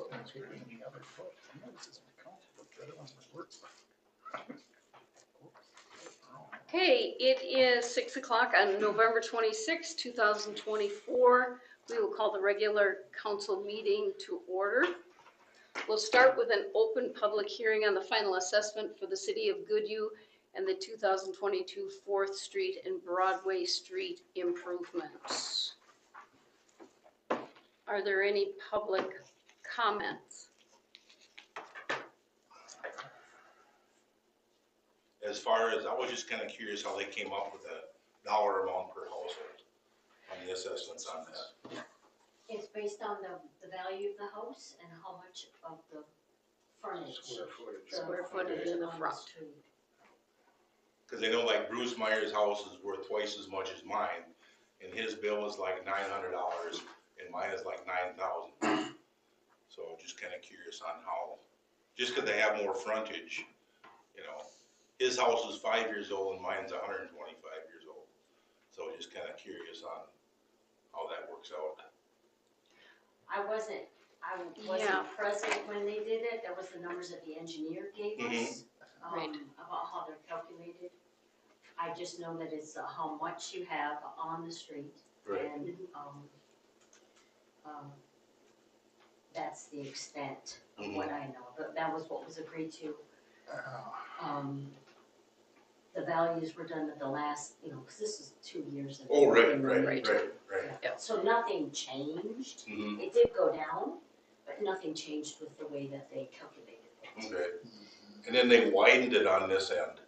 foot, and it's getting the other foot. I know this isn't counted, but the other ones must work. Okay, it is 6 o'clock on November 26, 2024. We will call the regular council meeting to order. We'll start with an open public hearing on the final assessment for the city of Goodhue and the 2022 4th Street and Broadway Street improvements. Are there any public comments? As far as, I was just kind of curious how they came up with a dollar amount per household on the assessments on that. It's based on the value of the house and how much of the frontage. Square footage. In the front. Because they know like Bruce Meyer's house is worth twice as much as mine, and his bill is like $900, and mine is like $9,000. So I'm just kind of curious on how, just because they have more frontage, you know, his house is 5 years old and mine's 125 years old. So just kind of curious on how that works out. I wasn't present when they did it. That was the numbers that the engineer gave us, Right. about how they're calculated. I just know that it's how much you have on the street. Right. And, that's the extent of what I know, but that was what was agreed to. The values were done at the last, because this is 2 years ago. Oh, right. Yeah. So nothing changed. Mm-hmm. It did go down, but nothing changed with the way that they calculated it. Okay. And then they widened it on this end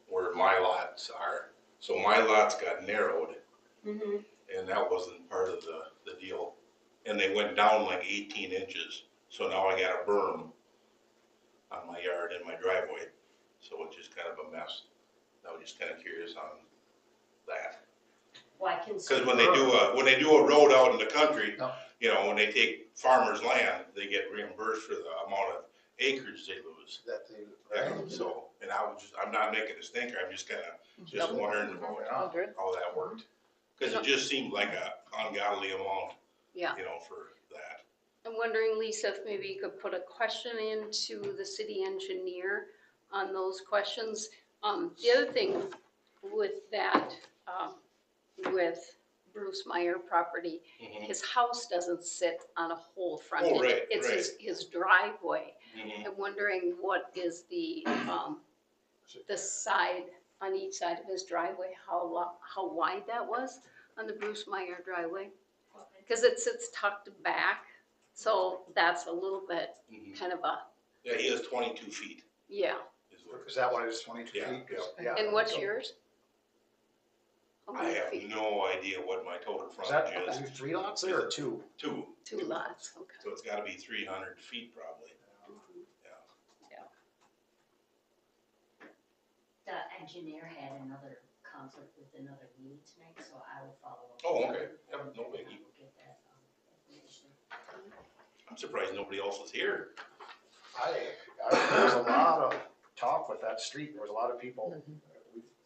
where my lots are. So my lots got narrowed, Mm-hmm. and that wasn't part of the deal. And they went down like 18 inches. So now I got a berm on my yard and my driveway. So it's just kind of a mess. I was just kind of curious on that. Well, I can. Because when they do a road out in the country, No. you know, when they take farmers' land, they get reimbursed for the amount of acres they lose. So, and I'm not making a stinker, I'm just kind of wondering about Oh, good. how that worked. Because it just seemed like a ungodly amount, Yeah. for that. I'm wondering, Lisa, if maybe you could put a question into the city engineer on those questions. The other thing with that, with Bruce Meyer property, Mm-hmm. his house doesn't sit on a whole frontage. Oh, right, It's right. his driveway. Mm-hmm. I'm wondering what is the side, on each side of his driveway, how wide that was on the Bruce Meyer driveway? Because it sits tucked back, so that's a little bit kind of a, Yeah, he has 22 feet. yeah. Is that what it is, 22 Yeah, feet? yeah. And what's yours? How I many have feet? no idea what my total Is that frontage is. 3 lots there or 2? 2. 2 lots, okay. So it's gotta be 300 feet probably. The engineer had another conflict with another meeting tonight, so I will follow up. Oh, okay. Yeah, no biggie. We'll get that information. I'm surprised nobody else is here. There was a lot of talk with that street. There was a lot of people.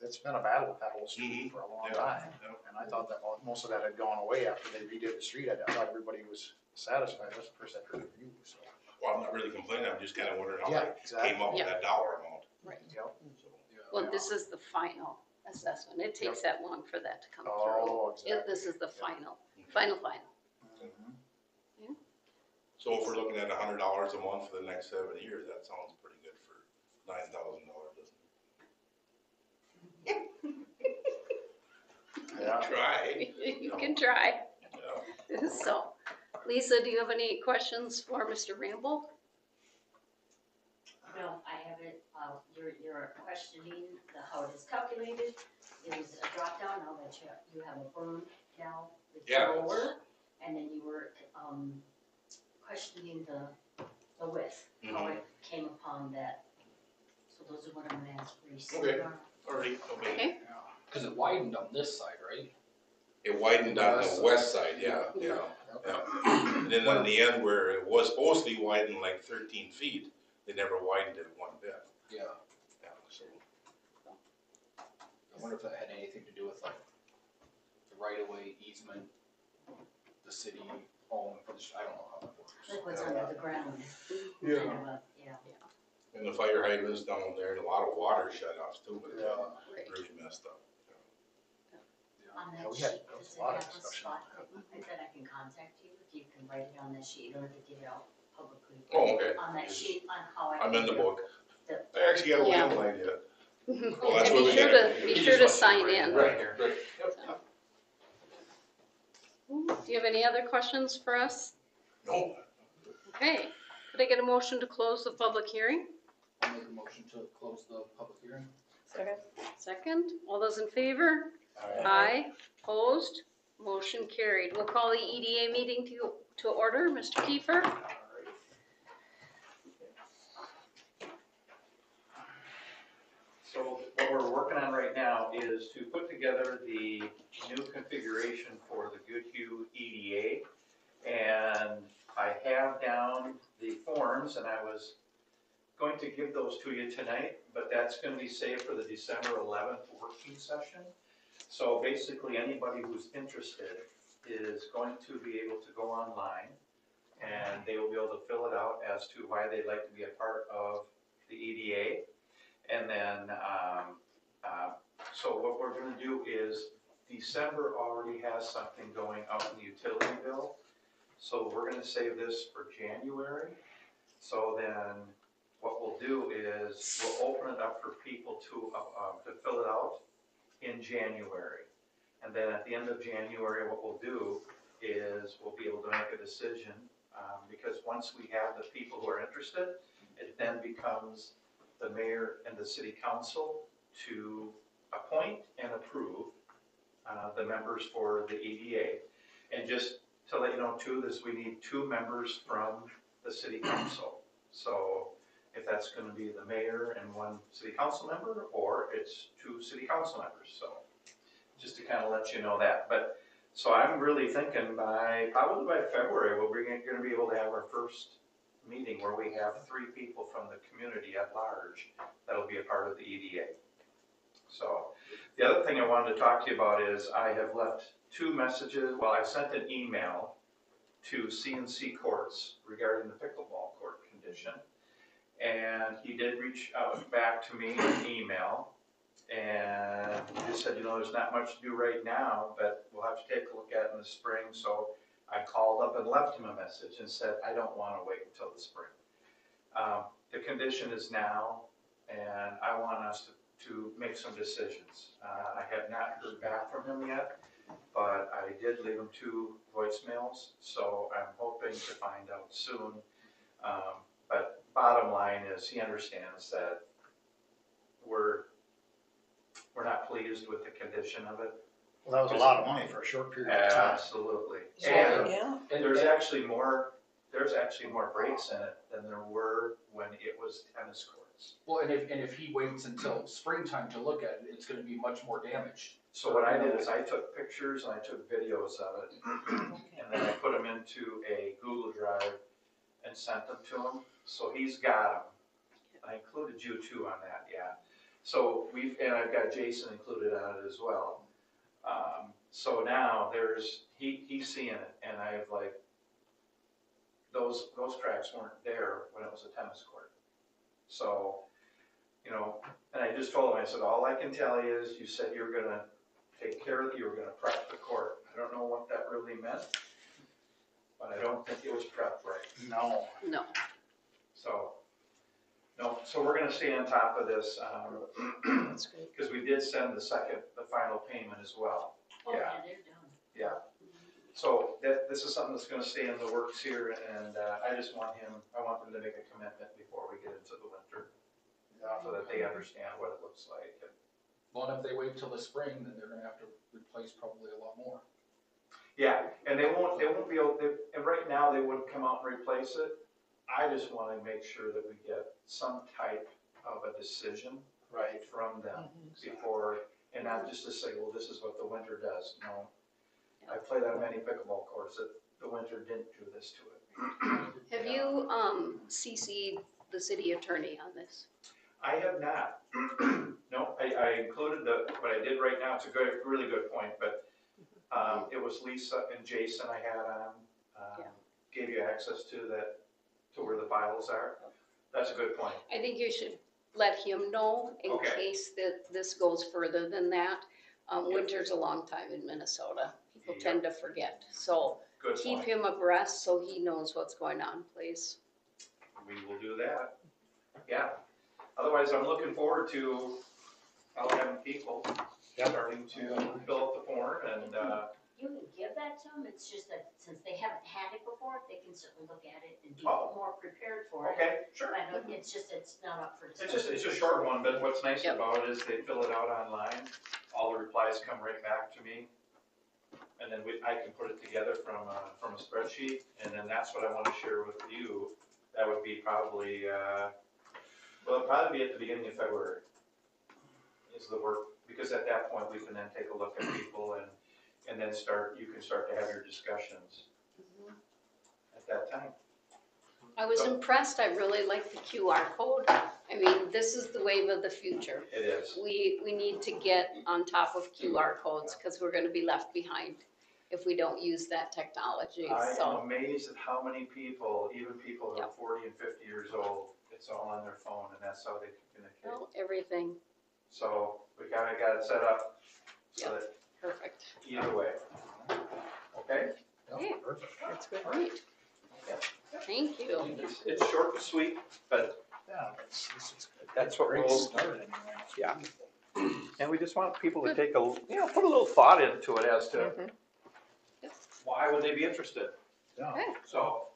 It's been a battle with that whole street for a long time. Yeah. And I thought that most of that had gone away after they redid the street. I thought everybody was satisfied. That's the first I've heard of you, so. Well, I'm not really complaining, I'm just kinda wondering how Yeah, they exactly. came up with that dollar amount. Right. Yep. So, Well, this is the final assessment. It takes that long for that to come through. Oh, exactly. This is the final. Mhm. So if we're looking at $100 a month for the next 7 years, that sounds pretty good for $9,000, doesn't it? Yeah. Try. You can try. Yeah. So, Lisa, do you have any questions for Mr. Ramble? No, I haven't, you're questioning how it is calculated. There was a drop down, now that you have a berm now that's Yeah. lower, and then you were, questioning the width, how it came upon that. So those are what I'm gonna ask Reese. Okay. Alright, okay. Okay. Because it widened on this side, right? It widened on the west side, yeah. And then on the end where it was supposed to be widened like 13 feet, they never widened it one bit. Yeah. Yeah, so. I wonder if that had anything to do with like the right of way easement the city owned for the, I don't know how that works. Like what's under the ground. Yeah. Kind of a, yeah. And the fire hydrants down there, and a lot of water shut offs too, but Yeah. Right. really messed up. On Yeah, that we had sheet, a does it lot of have a discussion spot on that I can contact you, if you can write it on that sheet, or to get it out publicly? Oh, okay. On that sheet, on how I. I'm in the can- book. The- I actually got a Yeah. landline yet. And that's be where we sure get it. to, be He sure just to wants to sign bring it in. right here. Do you have any other questions for us? No, Okay, could I get a motion to close the public hearing? I'll make a motion to close the public hearing. Second, all those in favor? Aye. Opposed? Motion carried. We'll call the EDA meeting to order. Mr. Kiefer? So what we're working on right now is to put together the new configuration for the Goodhue EDA. And I have down the forms, and I was going to give those to you tonight, but that's going to be saved for the December 11th working session. So basically, anybody who's interested is going to be able to go online, and they will be able to fill it out as to why they'd like to be a part of the EDA. And then, so what we're gonna do is, December already has something going out in the utility bill. So we're gonna save this for January. So then, what we'll do is, we'll open it up for people to fill it out in January. And then at the end of January, what we'll do is, we'll be able to make a decision, because once we have the people who are interested, it then becomes the mayor and the city council to appoint and approve the members for the EDA. And just to let you know too, we need 2 members from the city council. So if that's gonna be the mayor and 1 city council member, or it's 2 city council members, so just to kind of let you know that. But, so I'm really thinking probably by February, we're gonna be able to have our first meeting where we have 3 people from the community at large that'll be a part of the EDA. So the other thing I wanted to talk to you about is I have left 2 messages. Well, I sent an email to CNC Courts regarding the pickleball court condition. And he did reach out back to me in an email, and he just said, there's not much to do right now, but we'll have to take a look at it in the spring. So I called up and left him a message and said, I don't want to wait until the spring. The condition is now, and I want us to make some decisions. I have not heard back from him yet, but I did leave him 2 voicemails, so I'm hoping to find out soon. But bottom line is, he understands that we're not pleased with the condition of it. Well, that was a lot of money for a short period of time. Absolutely. So- And there's actually more breaks in it than there were when it was tennis courts. Well, and if he waits until springtime to look at it, it's gonna be much more damaged. So what I did is I took pictures and I took videos of it, and then I put them into a Google Drive and sent them to him. So he's got them. I included you too on that, yeah. So and I've got Jason included on it as well. So now he's seeing it, and I've those tracks weren't there when it was a tennis court. So, and I just told him, I said, all I can tell you is you said you were gonna take care of it, you were gonna prep the court. I don't know what that really meant, but I don't think it was prepped right. No. No. So, no, so we're gonna stay on top of this, That's great. because we did send the final payment as well. Oh, Yeah. yeah, they're done. Yeah. So this is something that's gonna stay in the works here, and I want them to make a commitment before we get into the winter, so that they understand what it looks like. Well, and if they wait till the spring, then they're gonna have to replace probably a lot more. Yeah, and they won't be able, and right now they wouldn't come out and replace it. I just wanna make sure that we get some type of a decision Right. from them before, and not just to say, well, this is what the winter does. No. I've played on many pickleball courts that the winter didn't do this to it. Have you CC'd the city attorney on this? I have not. No, I included what I did right now. It's a really good point, but it was Lisa and Jason I had on. Yeah. gave you access to that, to where the files are? That's a good point. I think you should let him know in Okay. case that this goes further than that. Winter's a long time in Minnesota. People tend to forget. So Good keep point. him abreast so he knows what's going on, please. We will do that. Yeah. Otherwise, I'm looking forward to having people starting to fill out the form and, You can give that to them, it's just that since they haven't had it before, they can certainly look at it and be Oh. more prepared for it. okay, sure. But it's just, it's not up for It's discussion. just, it's a short one, but what's nice Yep. about it is they fill it out online. All the replies come right back to me. And then I can put it together from a spreadsheet, and then that's what I want to share with you. That would be probably, it'd probably be at the beginning of February is the work, because at that point, we can then take a look at people and then you can start to have your discussions at that time. I was impressed. I really like the QR code. I mean, this is the wave of the future. It is. We need to get on top of QR codes because we're going to be left behind if we don't use that technology. I am So, amazed at how many people, even people that are Yep. 40 and 50 years old, it's all on their phone, and that's how they communicate. well, everything So we kind of got it set up so Yep. that perfect. either way. Okay? Okay. Perfect. That's good. Great. Thank you. It's short and sweet, but Yeah, this is That's what great we'll, start anyway. yeah. And we just want people to take put a little thought into it as to why would they be interested? Yeah, Okay. So,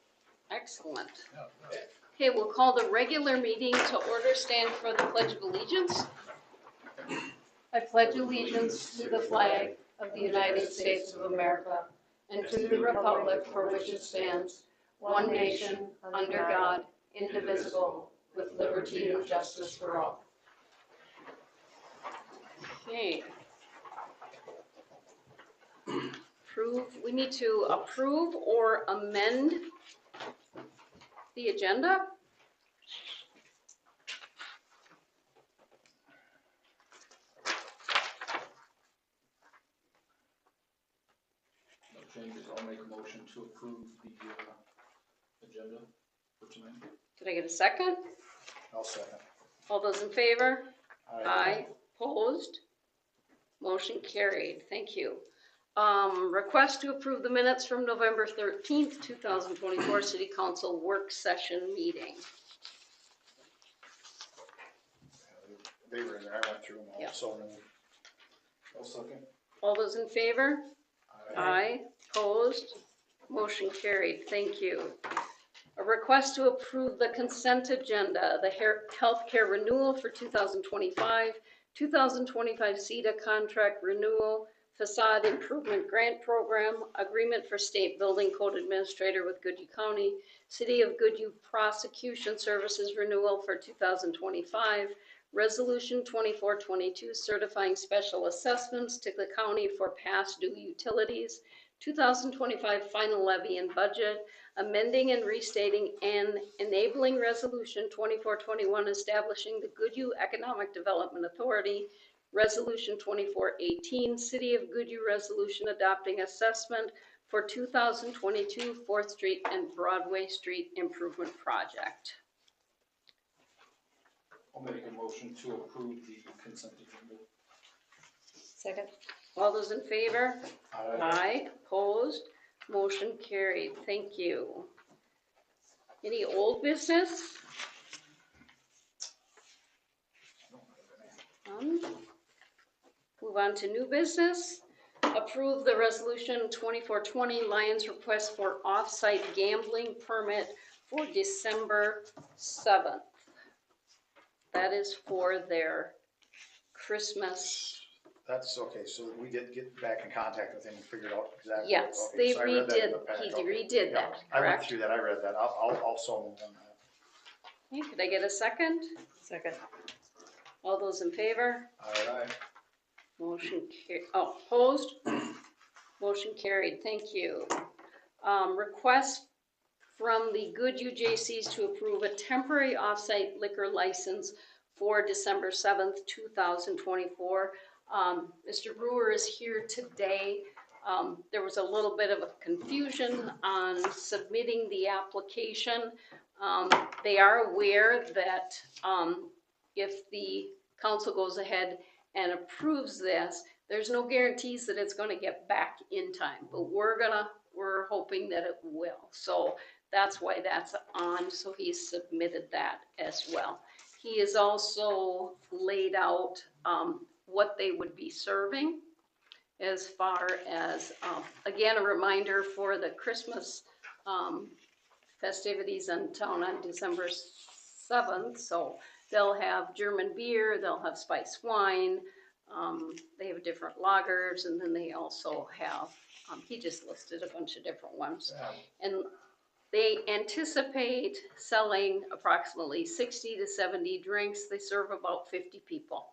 Excellent. yeah. Okay, we'll call the regular meeting to order. Stand for the Pledge of Allegiance. I pledge allegiance to the flag of the United States of America and to the republic for which it stands, one nation, under God, indivisible, with liberty and justice for all. Okay. We need to approve or amend the agenda. No changes, I'll make a motion to approve the, agenda for tonight. Did I get a second? I'll second. All those in favor? Aye. Opposed? Motion carried. Thank you. Request to approve the minutes from November 13th, 2024 City Council Work Session Meeting. They were in there, I went through them all, Yeah. so I'll second. All those in favor? Aye. Aye. Opposed? Motion carried. Thank you. A request to approve the consent agenda, the healthcare renewal for 2025, 2025 CEDA contract renewal, facade improvement grant program, agreement for state building code administrator with Goodhue County, City of Goodhue prosecution services renewal for 2025, resolution 2422 certifying special assessments to the county for past due utilities, 2025 final levy and budget, amending and restating and enabling resolution 2421 establishing the Goodhue Economic Development Authority, resolution 2418 City of Goodhue resolution adopting assessment for 2022 4th Street and Broadway Street improvement project. I'll make a motion to approve the consent agenda. Second. All those in favor? Aye. Aye. Opposed? Motion carried. Thank you. Any old business? Move on to new business. Approve the resolution 2420 Lions request for off-site gambling permit for December 7th. That is for their Christmas. That's okay, so we get back in contact with him and figure it out exactly. Yes, Okay, they so I read that in redid, the pack, he okay. redid Yeah, that, I went correct? through that, I read that, I'll also move on that. Okay, could I get a second? Second. All those in favor? Aye. Motion opposed? Motion carried, thank you. Request from the Goodhue J.C.'s to approve a temporary off-site liquor license for December 7th, 2024. Mr. Brewer is here today. There was a little bit of a confusion on submitting the application. They are aware that if the council goes ahead and approves this, there's no guarantees that it's gonna get back in time, but we're hoping that it will. So that's why that's on, so he submitted that as well. He has also laid out what they would be serving as far as, again, a reminder for the Christmas festivities in town on December 7th. So they'll have German beer, they'll have spiced wine, they have different lagers, and then they also have, he just listed a bunch of different ones. And they anticipate selling approximately 60 to 70 drinks. They serve about 50 people.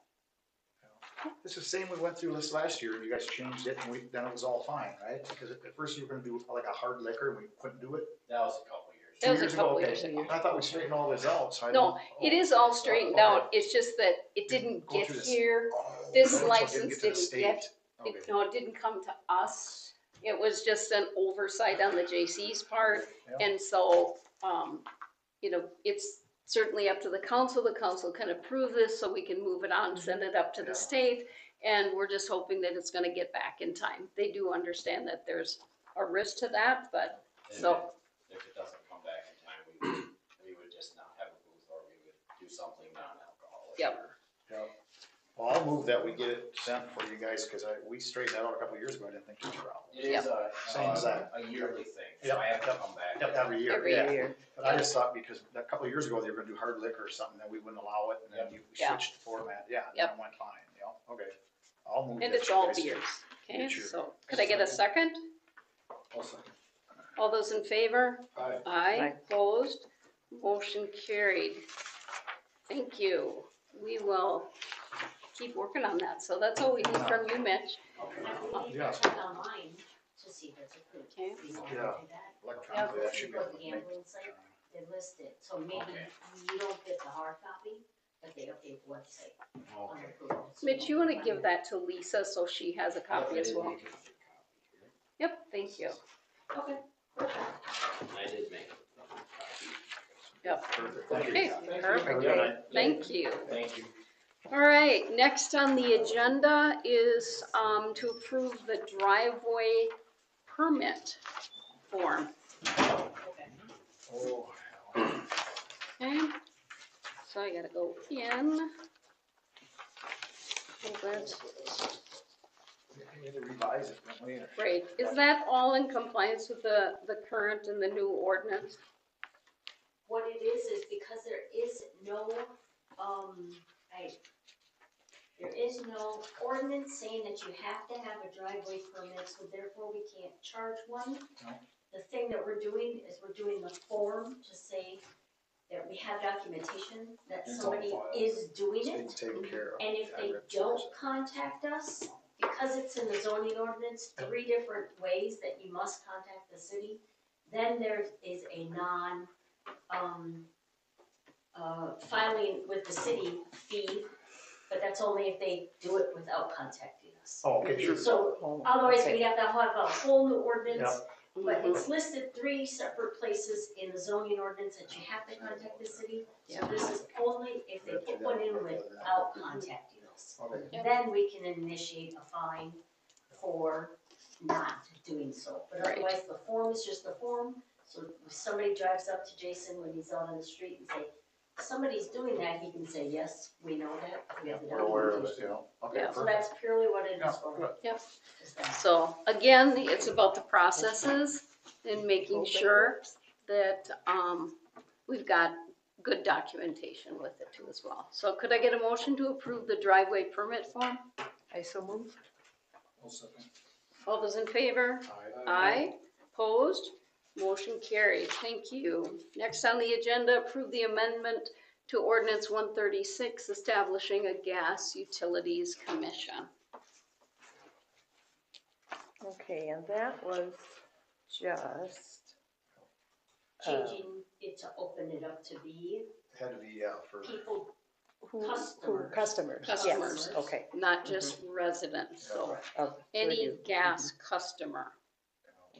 This is the same we went through this last year, you guys changed it, and then it was all fine, right? Because at first you were gonna do like a hard liquor, and we couldn't do it. That was a couple years. That was 2 a years ago, couple okay. years ago. I thought we straightened all this out, so I No, didn't. it is all straightened Okay. out. It's just that it didn't Go get through this. here. Oh, This so it license to the didn't state. get, Okay. no, it didn't come to us. It was just an oversight on the JC's part. Yeah. And so, it's certainly up to the council. The council can approve this so we can move it on, send it up to Yeah. the state. And we're just hoping that it's gonna get back in time. They do understand that there's a risk to that, but, And so, if it doesn't come back in time, we would just not have a booth, or we would do something non-alcoholic. Yep. Yeah. Well, I'll move that we get it sent for you guys, because we straightened that out a couple of years ago, I didn't think there was a problem. It is Same as that. a yearly thing, Yep. so I have to come back. Yep, every year, Every yeah. year. But I just thought because a couple of years ago, they were gonna do hard liquor or something, that we wouldn't allow it, and then you Yeah. switched the format, yeah, and then it went fine, okay. I'll move that. and it's you all guys- beers. Okay, Sure. so could I get a second? All those in favor? Aye. Aye, opposed, motion carried. Thank you. We will keep working on that. So that's all we need from you, Mitch. And I believe Yeah. I checked online to see if it's approved. Okay. We won't Yeah. do that. Electronically, that should be able But to the make. gambling site, they list it, so maybe Okay. you don't get the hard copy, but they update the website on Okay. approval. So Mitch, you want to give that to Lisa so she has a copy as well? Yep, thank you. Okay. I did make it. Yep. Perfect, thank you. Okay, Have a perfect. good night. Thank you. Thank you. All right, next on the agenda is to approve the driveway permit form. Okay. Oh, Okay, so I gotta go in. Hold it. we need to revise it, don't we? Great, is that all in compliance with the current and the new ordinance? What it is because there is no, there is no ordinance saying that you have to have a driveway permit, so therefore we can't charge one. No. The thing that we're doing is we're doing the form to say that we have documentation that It's somebody all filed. is doing it. It's taken care of. And if I they read don't through contact us, because it's in the zoning ordinance, 3 different ways that you must contact the city, then there is a filing with the city fee, but that's only if they do it without contacting us. Oh, okay, sure. So otherwise, we'd have to have a whole new ordinance, but Mhm. it's listed 3 separate places in the zoning ordinance that you have to contact the city. So this is only if they put one in without contacting us. Okay. Yep. Then we can initiate a fine for not doing so. But Right. otherwise, the form is just the form. So if somebody drives up to Jason when he's out on the street and say, somebody's doing that, he can say, yes, we know that, we have the We're aware of it, documentation. Okay, Yeah. So perfect. that's purely what it Yeah, is for. good. Is that. So again, it's about the processes and making sure that we've got good documentation with it too as well. So could I get a motion to approve the driveway permit form? I so move. All those in favor? Aye. Opposed? Motion carried. Thank you. Next on the agenda, approve the amendment to ordinance 136, establishing a gas utilities commission. Okay, and that was just, Changing it to open it up to be Had to be, for, people Customers, yes, Customers. okay. not just residents, so Of any Goodhue. gas customer.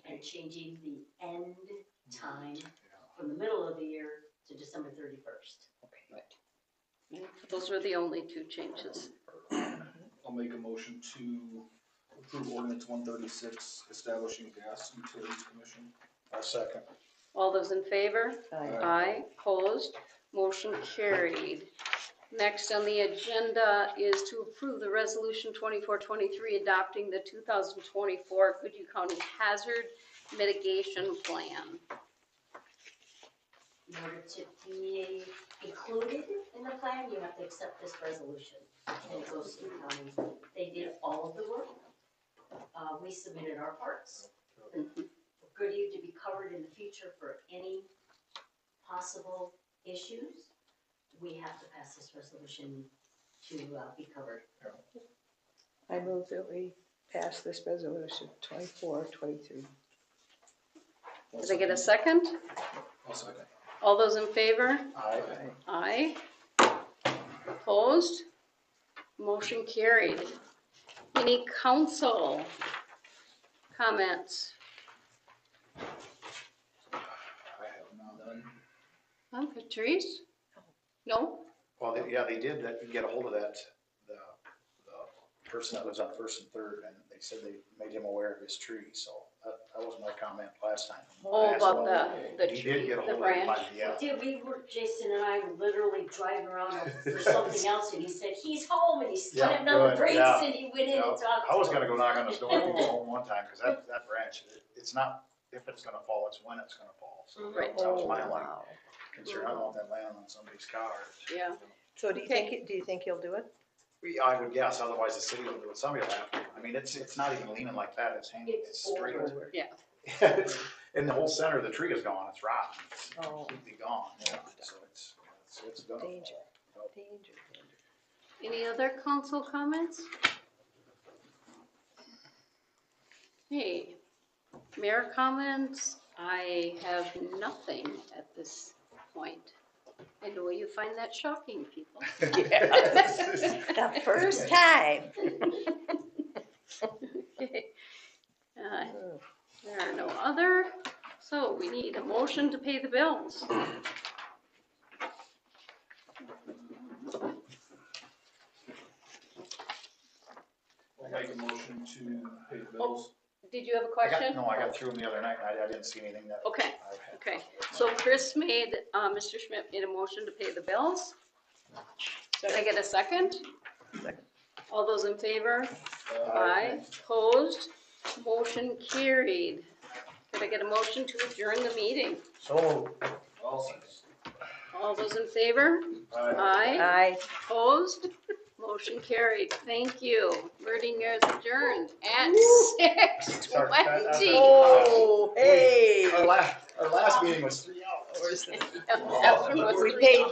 And changing the end time from the middle of the year to December 31st. Those were the only two changes. I'll make a motion to approve ordinance 136, establishing gas utilities commission. I'll second. All those in favor? Aye. Aye, opposed, motion carried. Next on the agenda is to approve the resolution 2423 adopting the 2024 Goodhue County Hazard Mitigation Plan. In order to be included in the plan, you have to accept this resolution. And it goes to the county. They did all of the work. We submitted our parts. For Goodhue to be covered in the future for any possible issues, we have to pass this resolution to be covered. I move that we pass this resolution 2423. Did I get a second? I'll second. All those in favor? Aye. Aye. Opposed? Motion carried. Any council comments? I have none. Patrice? No? Well, they did get a hold of that, the person that lives on First and Third, and they said they made him aware of his tree, so that was my comment last time. Oh, I asked, about well, the he tree, did get a the hold of him, branch. yeah. Dude, Jason and I were literally driving around for something else, and he said, he's home, and he's Yeah, slamming on the good, brakes, yeah. and he went in Yeah, and talked I was to gonna him. go knock on his door and he's home one time, cause that branch, it's not if it's gonna fall, it's when it's gonna fall. So Right. that was my only Wow. concern. I don't want that landing on somebody's car. Yeah. So do you think you'll do it? I would guess, otherwise the city will do it, somebody will have to. I mean, it's not even leaning like that, it's hanging, it's straight. Over. Yeah. And the whole center of the tree is gone, it's rotten, it's Oh. completely gone, yeah, so it's gonna fall. Danger. Yep. Danger. Any other council comments? Hey, mayor comments? I have nothing at this point. I know you find that shocking, people. The first time. Okay. There are no other, so we need a motion to pay the bills. I'll make a motion to pay the bills. Did you have a I question? got through them the other night, and I didn't see anything that. Okay, I had. okay. So Chris made, Mr. Schmidt made a motion to pay the bills. Did I get a second? Second. All those in favor? Aye. Opposed? Motion carried. Could I get a motion to adjourn the meeting? So, All those in favor? Aye. Aye. Opposed? Motion carried. Thank you. Meeting is adjourned at 6:20. Oh, hey. our last meeting was 3 hours. That one was We 3 paid